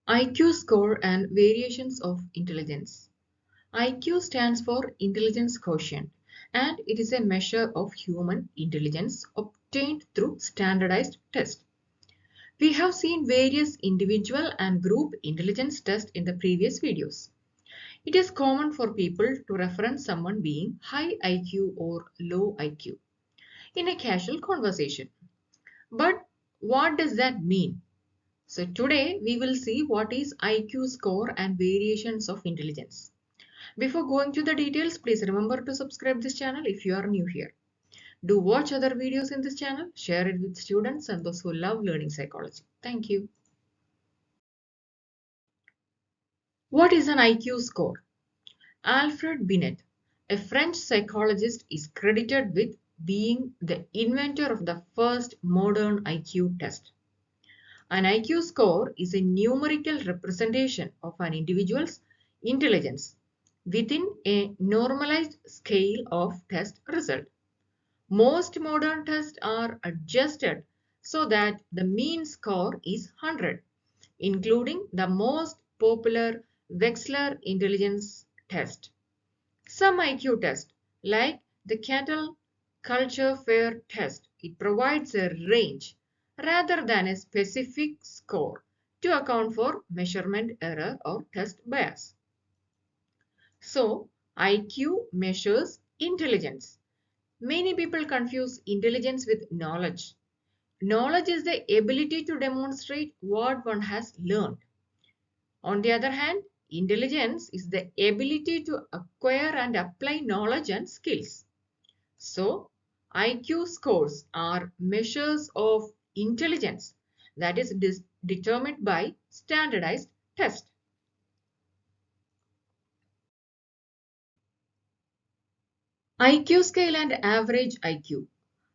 IQ score and variations of intelligence. IQ stands for intelligence quotient and it is a measure of human intelligence obtained through standardized tests. We have seen various individual and group intelligence tests in the previous videos. It is common for people to reference someone being high IQ or low IQ in a casual conversation. But what does that mean? So today we will see what is IQ score and variations of intelligence. Before going to the details, please remember to subscribe this channel if you are new here. Do watch other videos in this channel, share it with students and those who love learning psychology. Thank you. What is an IQ score? Alfred Binet, a French psychologist, is credited with being the inventor of the first modern IQ test. An IQ score is a numerical representation of an individual's intelligence within a normalized scale of test result. Most modern tests are adjusted so that the mean score is 100, including the most popular Wechsler intelligence test. Some IQ tests, like the Cattle Culture Fair test, it provides a range rather than a specific score to account for measurement error or test bias. So, IQ measures intelligence. Many people confuse intelligence with knowledge. Knowledge is the ability to demonstrate what one has learned. On the other hand, intelligence is the ability to acquire and apply knowledge and skills. So, IQ scores are measures of intelligence that is determined by standardized tests. IQ scale and average IQ.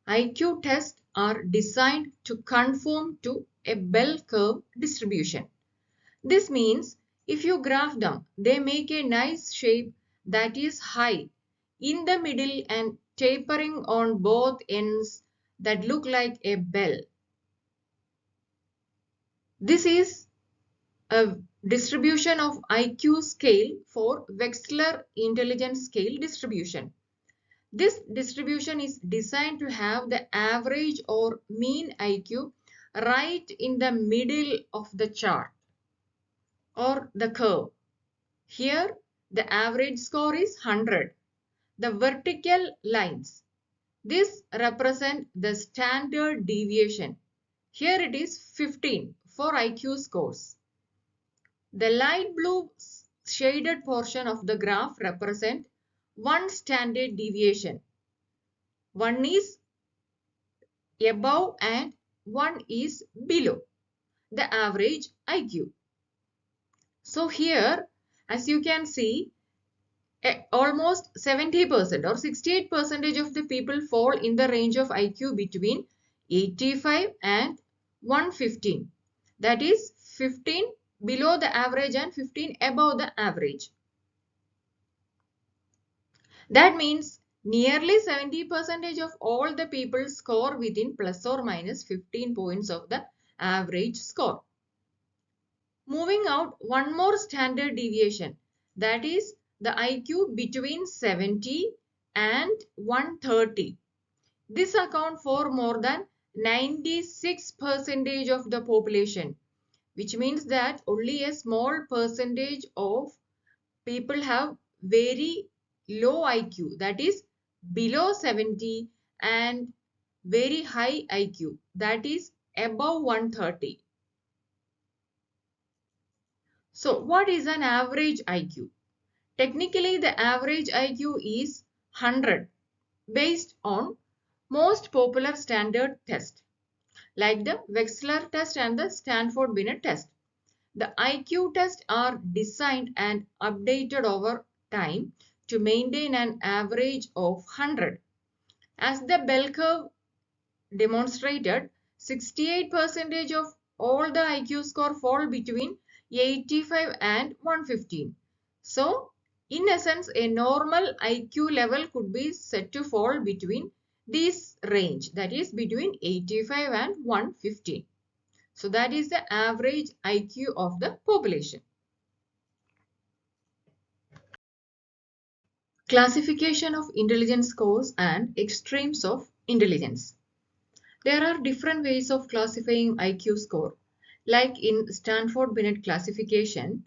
IQ tests are designed to conform to a bell curve distribution. This means if you graph them, they make a nice shape that is high in the middle and tapering on both ends that look like a bell. This is a distribution of IQ scale for Wechsler intelligence scale distribution. This distribution is designed to have the average or mean IQ right in the middle of the chart or the curve. Here, the average score is 100. The vertical lines, this represent the standard deviation. Here it is 15 for IQ scores. The light blue shaded portion of the graph represent one standard deviation. One is above and one is below the average IQ. So here, as you can see, almost 70% or 68% of the people fall in the range of IQ between 85 and 115. That is 15 below the average and 15 above the average. That means nearly 70% of all the people score within plus or minus 15 points of the average score. Moving out one more standard deviation, that is the IQ between 70 and 130. This accounts for more than 96% of the population, which means that only a small percentage of people have very low IQ, that is below 70, and very high IQ, that is above 130. So what is an average IQ? Technically, the average IQ is 100 based on most popular standard test like the Wechsler test and the Stanford Binet test. The IQ tests are designed and updated over time to maintain an average of 100. As the bell curve demonstrated, 68% of all the IQ score fall between 85 and 115. So, in essence, a normal IQ level could be said to fall between this range, that is between 85 and 115. So that is the average IQ of the population. Classification of intelligence scores and extremes of intelligence. There are different ways of classifying IQ score. Like in Stanford Binet classification,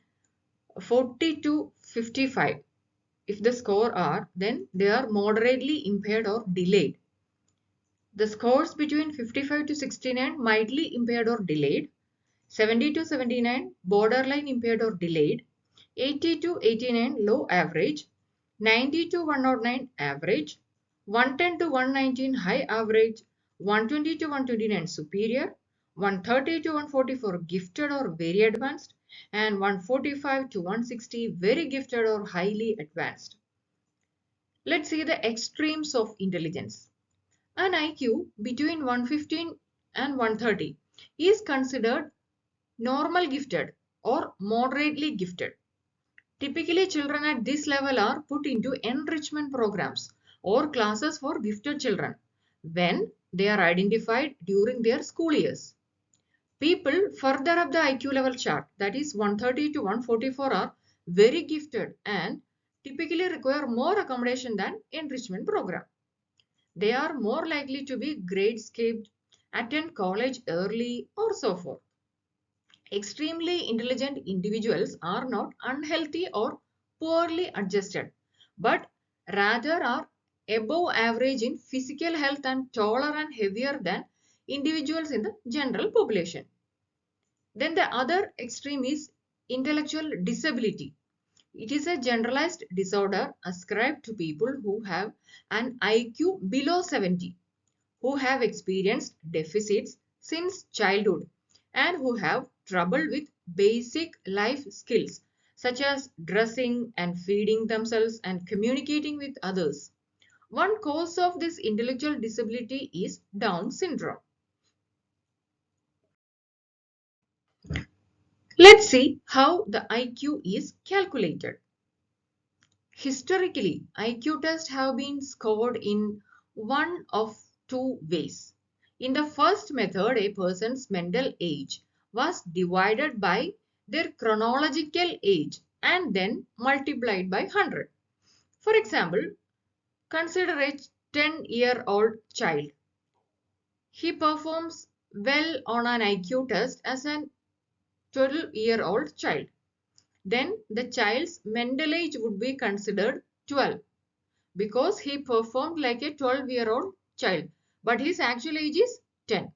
40 to 55. If the score are, then they are moderately impaired or delayed. The scores between 55 to 69 mildly impaired or delayed, 70 to 79 borderline impaired or delayed, 80 to 89 low average, 90 to 109 average, 110 to 119 high average, 120 to 129 superior, 130 to 144 gifted or very advanced, and 145 to 160 very gifted or highly advanced. Let's see the extremes of intelligence. An IQ between 115 and 130 is considered normal gifted or moderately gifted. Typically, children at this level are put into enrichment programs or classes for gifted children when they are identified during their school years. People further up the IQ level chart, that is 130 to 144, are very gifted and typically require more accommodation than enrichment program. They are more likely to be grade skipped, attend college early, or so forth. Extremely intelligent individuals are not unhealthy or poorly adjusted, but rather are above average in physical health and taller and heavier than individuals in the general population. Then the other extreme is intellectual disability. It is a generalized disorder ascribed to people who have an IQ below 70, who have experienced deficits since childhood, and who have trouble with basic life skills such as dressing and feeding themselves and communicating with others. One cause of this intellectual disability is Down syndrome. Let's see how the IQ is calculated. Historically, IQ tests have been scored in one of two ways. In the first method, a person's mental age was divided by their chronological age and then multiplied by 100. For example, consider a 10-year-old child. He performs well on an IQ test as a 12-year-old child. Then the child's mental age would be considered 12 because he performed like a 12-year-old child, but his actual age is 10.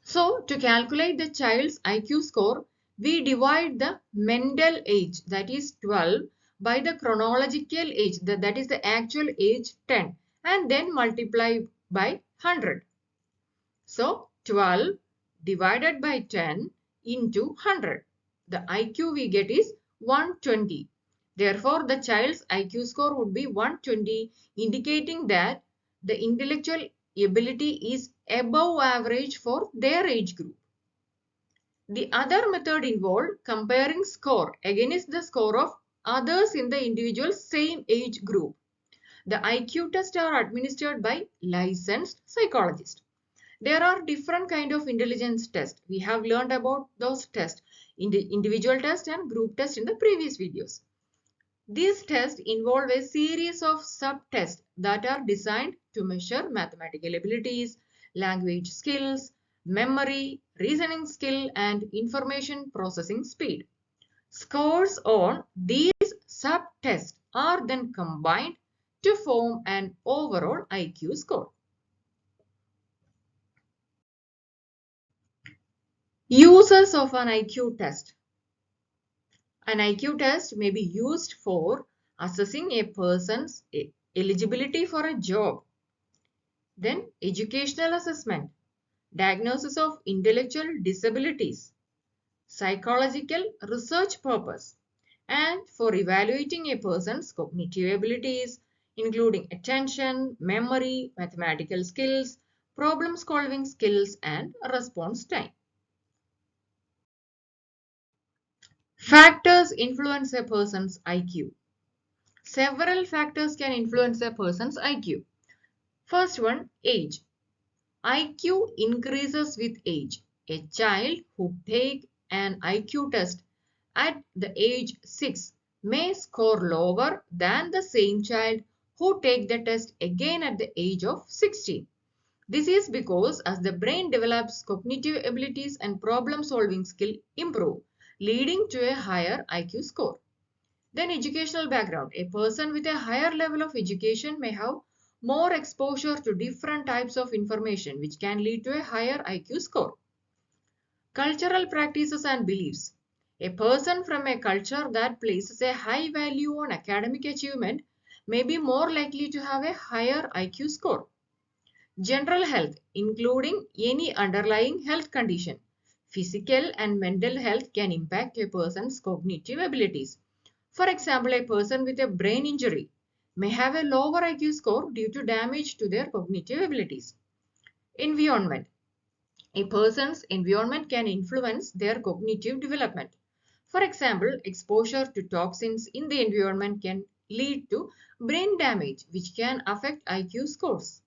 So to calculate the child's IQ score, we divide the mental age, that is 12, by the chronological age, that is the actual age 10, and then multiply by 100. So 12 divided by 10 into 100. The IQ we get is 120. Therefore, the child's IQ score would be 120, indicating that the intellectual ability is above average for their age group. The other method involved comparing score against the score of others in the individual's same age group. The IQ tests are administered by licensed psychologists. There are different kind of intelligence tests. We have learned about those tests, individual test and group test in the previous videos. These tests involve a series of sub-tests that are designed to measure mathematical abilities, language skills, memory, reasoning skill, and information processing speed. Scores on these sub-tests are then combined to form an overall IQ score. Uses of an IQ test. An IQ test may be used for assessing a person's eligibility for a job. Then educational assessment, diagnosis of intellectual disabilities, psychological research purpose, and for evaluating a person's cognitive abilities, including attention, memory, mathematical skills, problem solving skills, and response time. Factors influence a person's IQ. Several factors can influence a person's IQ. First one, age. IQ increases with age. A child who takes an IQ test at the age 6 may score lower than the same child who takes the test again at the age of 16. This is because as the brain develops, cognitive abilities and problem solving skill improve, leading to a higher IQ score. Then educational background. A person with a higher level of education may have more exposure to different types of information which can lead to a higher IQ score. Cultural practices and beliefs. A person from a culture that places a high value on academic achievement may be more likely to have a higher IQ score. General health, including any underlying health condition. Physical and mental health can impact a person's cognitive abilities. For example, a person with a brain injury may have a lower IQ score due to damage to their cognitive abilities. Environment. A person's environment can influence their cognitive development. For example, exposure to toxins in the environment can lead to brain damage, which can affect IQ scores.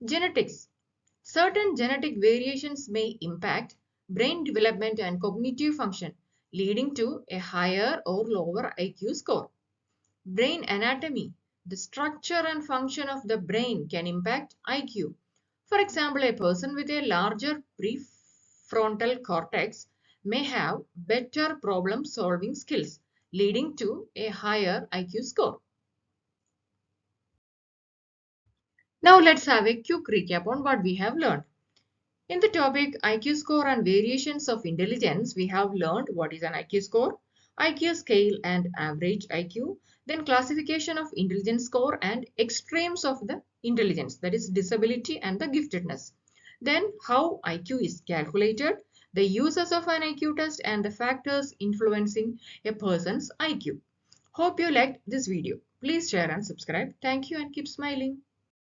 Genetics. Certain genetic variations may impact brain development and cognitive function, leading to a higher or lower IQ score. Brain anatomy. The structure and function of the brain can impact IQ. For example, a person with a larger prefrontal cortex may have better problem solving skills, leading to a higher IQ score. Now let's have a quick recap on what we have learned. In the topic IQ score and variations of intelligence, we have learned what is an IQ score, IQ scale and average IQ, then classification of intelligence score and extremes of the intelligence, that is disability and the giftedness. Then how IQ is calculated, the uses of an IQ test and the factors influencing a person's IQ. Hope you liked this video. Please share and subscribe. Thank you and keep smiling.